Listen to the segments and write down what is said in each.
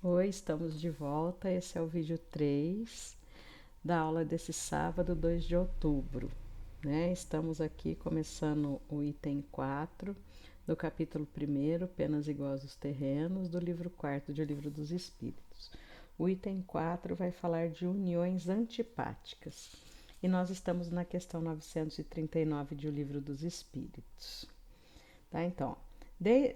Oi, estamos de volta. Esse é o vídeo 3 da aula desse sábado, 2 de outubro. Estamos aqui começando o item 4 do capítulo 1, Penas iguais aos terrenos, do livro 4 de O Livro dos Espíritos. O item 4 vai falar de uniões antipáticas e nós estamos na questão 939 de O Livro dos Espíritos. Tá, então,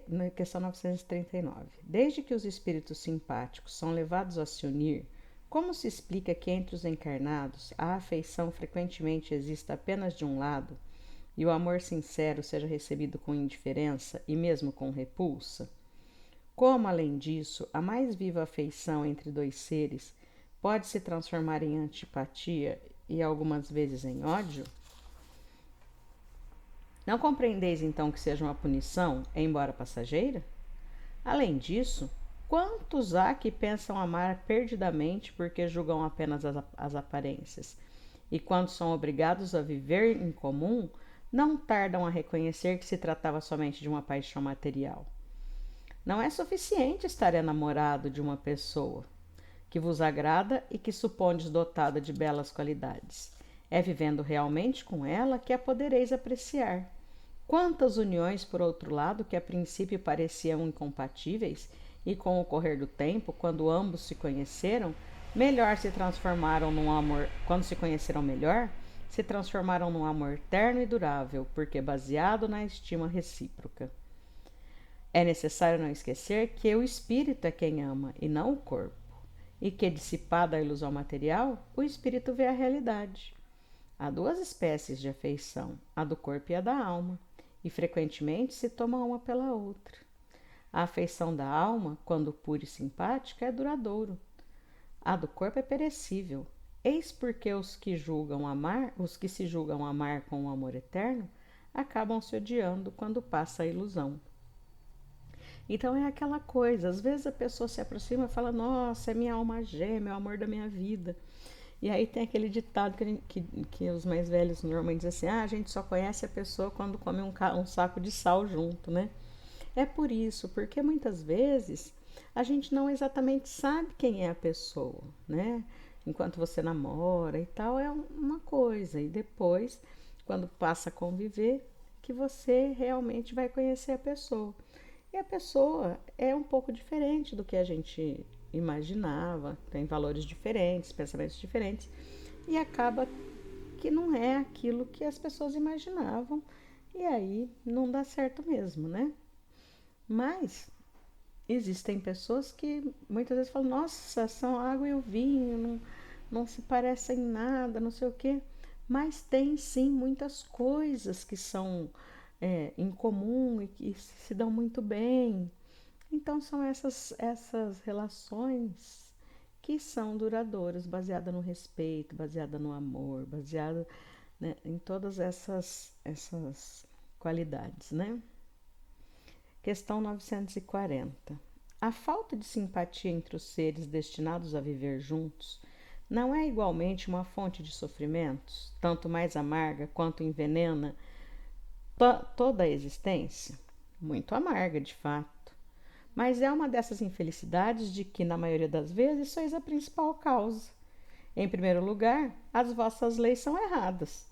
na questão 939. Desde que os espíritos simpáticos são levados a se unir, como se explica que entre os encarnados a afeição frequentemente exista apenas de um lado e o amor sincero seja recebido com indiferença e mesmo com repulsa? Como, além disso, a mais viva afeição entre dois seres pode se transformar em antipatia e algumas vezes em ódio? Não compreendeis então que seja uma punição, embora passageira? Além disso, quantos há que pensam amar perdidamente porque julgam apenas as aparências? E quando são obrigados a viver em comum, não tardam a reconhecer que se tratava somente de uma paixão material. Não é suficiente estar enamorado de uma pessoa que vos agrada e que supondes dotada de belas qualidades. É vivendo realmente com ela que a podereis apreciar. Quantas uniões, por outro lado, que a princípio pareciam incompatíveis e com o correr do tempo, quando ambos se conheceram, melhor se transformaram num amor, quando se conheceram melhor, se transformaram num amor terno e durável, porque baseado na estima recíproca. É necessário não esquecer que o espírito é quem ama e não o corpo, e que, dissipada a ilusão material, o espírito vê a realidade. Há duas espécies de afeição, a do corpo e a da alma, e frequentemente se toma uma pela outra. A afeição da alma, quando pura e simpática, é duradouro. A do corpo é perecível. Eis porque os que se julgam amar com um amor eterno, acabam se odiando quando passa a ilusão. Então é aquela coisa, às vezes a pessoa se aproxima e fala, nossa, é minha alma gêmea, é o amor da minha vida. E aí tem aquele ditado que os mais velhos normalmente dizem assim, a gente só conhece a pessoa quando come um saco de sal junto, né? É por isso, porque muitas vezes a gente não exatamente sabe quem é a pessoa, né? Enquanto você namora e tal, é uma coisa. E depois, quando passa a conviver, que você realmente vai conhecer a pessoa. E a pessoa é um pouco diferente do que a gente imaginava, tem valores diferentes, pensamentos diferentes, e acaba que não é aquilo que as pessoas imaginavam, e aí não dá certo mesmo, né? Mas existem pessoas que muitas vezes falam, nossa, são a água e o vinho, não se parecem em nada, não sei o quê. Mas tem sim muitas coisas que são em comum e que se dão muito bem. Então são essas relações que são duradouras, baseada no respeito, baseada no amor, baseada, né, em todas essas qualidades, né? Questão 940. A falta de simpatia entre os seres destinados a viver juntos não é igualmente uma fonte de sofrimentos, tanto mais amarga quanto envenena toda a existência? Muito amarga, de fato. Mas é uma dessas infelicidades de que, na maioria das vezes, sois a principal causa. Em primeiro lugar, as vossas leis são erradas,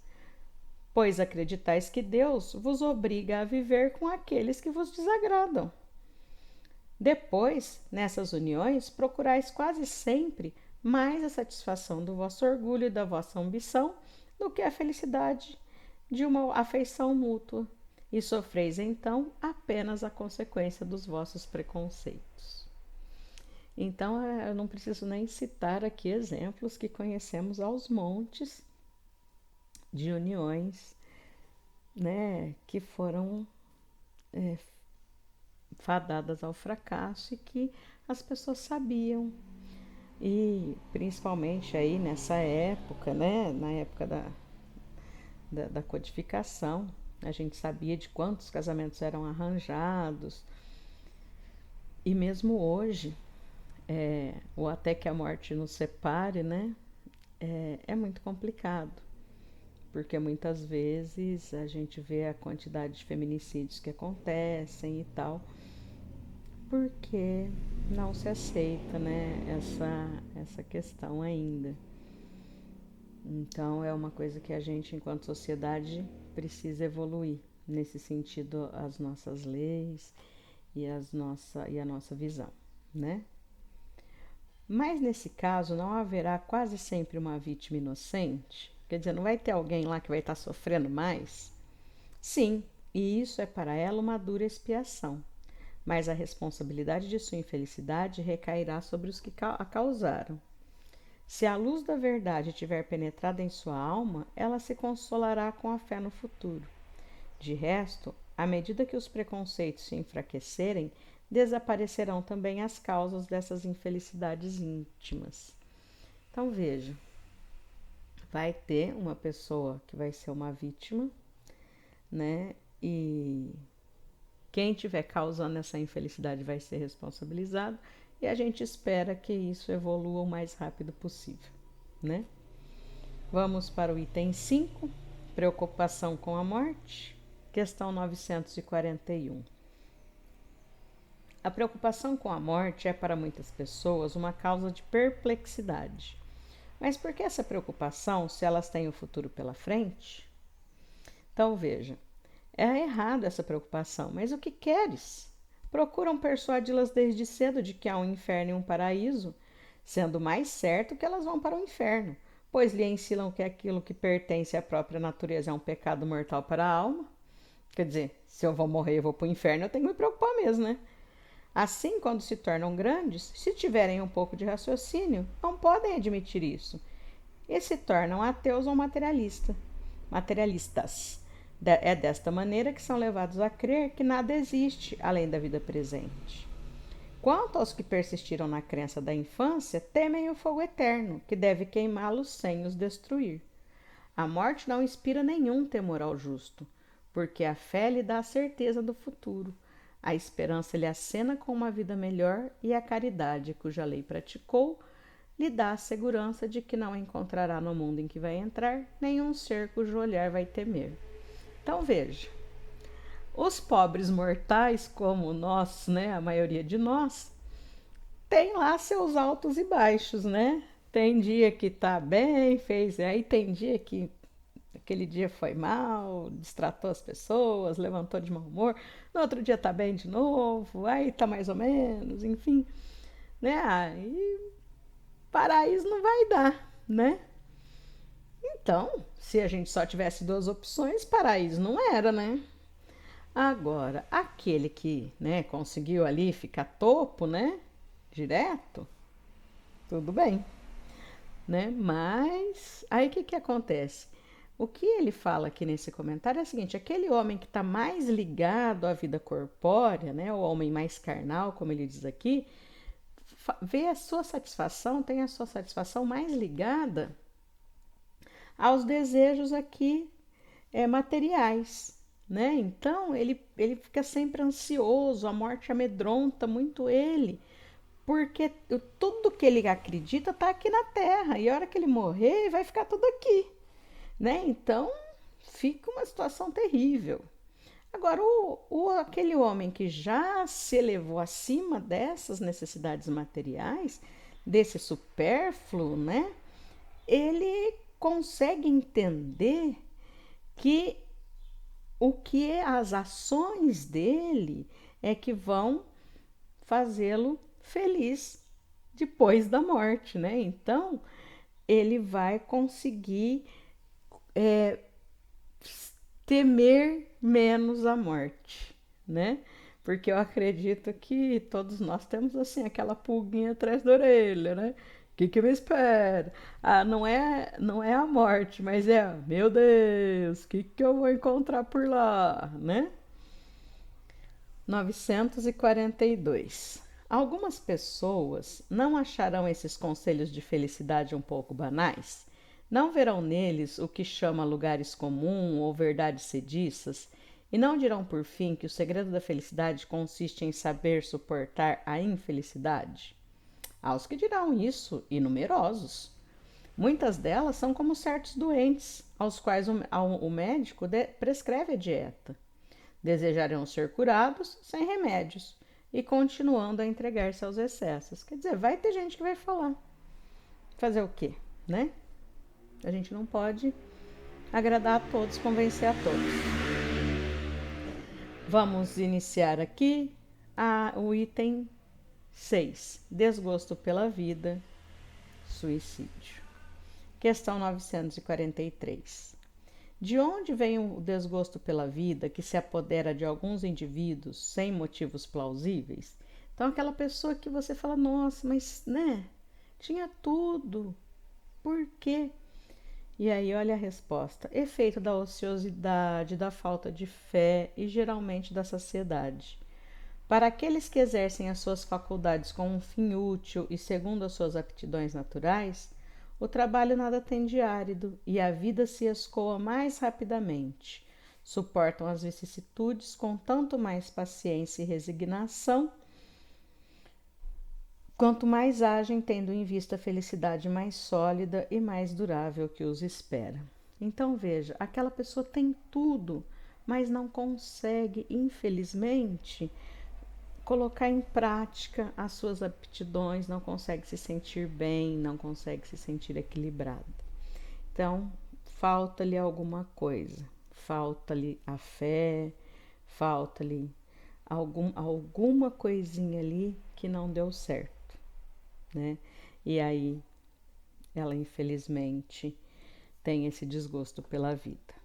pois acreditais que Deus vos obriga a viver com aqueles que vos desagradam. Depois, nessas uniões, procurais quase sempre mais a satisfação do vosso orgulho e da vossa ambição do que a felicidade de uma afeição mútua, e sofreis então apenas a consequência dos vossos preconceitos. Então, eu não preciso nem citar aqui exemplos que conhecemos aos montes de uniões, né, que foram fadadas ao fracasso e que as pessoas sabiam. E principalmente aí nessa época, né, na época da codificação, a gente sabia de quantos casamentos eram arranjados. E mesmo hoje, ou até que a morte nos separe, né, é muito complicado. Porque muitas vezes a gente vê a quantidade de feminicídios que acontecem e tal, porque não se aceita, né, essa questão ainda. Então é uma coisa que a gente, enquanto sociedade, precisa evoluir nesse sentido, as nossas leis e a nossa visão, né? Mas nesse caso não haverá quase sempre uma vítima inocente? Quer dizer, não vai ter alguém lá que vai estar sofrendo mais? Sim, e isso é para ela uma dura expiação. Mas a responsabilidade de sua infelicidade recairá sobre os que a causaram. Se a luz da verdade tiver penetrado em sua alma, ela se consolará com a fé no futuro. De resto, à medida que os preconceitos se enfraquecerem, desaparecerão também as causas dessas infelicidades íntimas. Então veja, vai ter uma pessoa que vai ser uma vítima, né? E quem estiver causando essa infelicidade vai ser responsabilizado, e a gente espera que isso evolua o mais rápido possível, né? Vamos para o item 5, preocupação com a morte, questão 941. A preocupação com a morte é para muitas pessoas uma causa de perplexidade. Mas por que essa preocupação se elas têm o futuro pela frente? Então veja, é errado essa preocupação, mas o que queres? Procuram persuadi-las desde cedo de que há um inferno e um paraíso, sendo mais certo que elas vão para o inferno, pois lhe ensinam que aquilo que pertence à própria natureza é um pecado mortal para a alma. Quer dizer, se eu vou morrer e vou para o inferno, eu tenho que me preocupar mesmo, né? Assim, quando se tornam grandes, se tiverem um pouco de raciocínio, não podem admitir isso e se tornam ateus ou materialistas. É desta maneira que são levados a crer que nada existe além da vida presente. Quanto aos que persistiram na crença da infância, temem o fogo eterno, que deve queimá-los sem os destruir. A morte não inspira nenhum temor ao justo, porque a fé lhe dá a certeza do futuro, a esperança lhe acena com uma vida melhor e a caridade, cuja lei praticou, lhe dá a segurança de que não encontrará no mundo em que vai entrar nenhum ser cujo olhar vai temer. Então veja, os pobres mortais, como nós, né, a maioria de nós, tem lá seus altos e baixos, né? Tem dia que tá bem, fez, aí tem dia que aquele dia foi mal, distratou as pessoas, levantou de mau humor, no outro dia tá bem de novo, aí tá mais ou menos, enfim, né? Aí paraíso não vai dar, né? Então, se a gente só tivesse duas opções, paraíso não era, né? Agora, aquele que, né, conseguiu ali ficar topo, né, direto, tudo bem, né? Mas aí o que acontece? O que ele fala aqui nesse comentário é o seguinte: aquele homem que está mais ligado à vida corpórea, né, o homem mais carnal, como ele diz aqui, vê a sua satisfação, tem a sua satisfação mais ligada aos desejos aqui materiais, né? Então ele fica sempre ansioso, a morte amedronta muito ele, porque tudo que ele acredita está aqui na Terra e a hora que ele morrer vai ficar tudo aqui, né? Então fica uma situação terrível. Agora, aquele homem que já se elevou acima dessas necessidades materiais, desse supérfluo, né? Ele consegue entender que o que as ações dele é que vão fazê-lo feliz depois da morte, né? Então, ele vai conseguir temer menos a morte, né? Porque eu acredito que todos nós temos assim aquela pulguinha atrás da orelha, né? O que me espera? Ah, não é a morte, mas é, meu Deus, o que eu vou encontrar por lá, né? 942. Algumas pessoas não acharão esses conselhos de felicidade um pouco banais? Não verão neles o que chama lugares comuns ou verdades sediças? E não dirão por fim que o segredo da felicidade consiste em saber suportar a infelicidade? Aos que dirão isso, e numerosos. Muitas delas são como certos doentes, aos quais o médico prescreve a dieta. Desejarão ser curados sem remédios, e continuando a entregar-se aos excessos. Quer dizer, vai ter gente que vai falar. Fazer o quê, né? A gente não pode agradar a todos, convencer a todos. Vamos iniciar aqui o item 6, desgosto pela vida, suicídio. Questão 943. De onde vem o desgosto pela vida que se apodera de alguns indivíduos sem motivos plausíveis? Então, aquela pessoa que você fala, nossa, mas, né, tinha tudo, por quê? E aí, olha a resposta. Efeito da ociosidade, da falta de fé e geralmente da saciedade. Para aqueles que exercem as suas faculdades com um fim útil e segundo as suas aptidões naturais, o trabalho nada tem de árido e a vida se escoa mais rapidamente. Suportam as vicissitudes com tanto mais paciência e resignação, quanto mais agem tendo em vista a felicidade mais sólida e mais durável que os espera. Então veja, aquela pessoa tem tudo, mas não consegue, infelizmente, colocar em prática as suas aptidões, não consegue se sentir bem, não consegue se sentir equilibrada. Então, falta-lhe alguma coisa, falta-lhe a fé, falta-lhe alguma coisinha ali que não deu certo, né? E aí, ela infelizmente tem esse desgosto pela vida.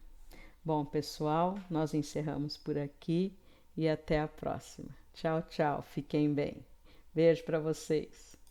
Bom, pessoal, nós encerramos por aqui e até a próxima. Tchau, tchau. Fiquem bem. Beijo para vocês.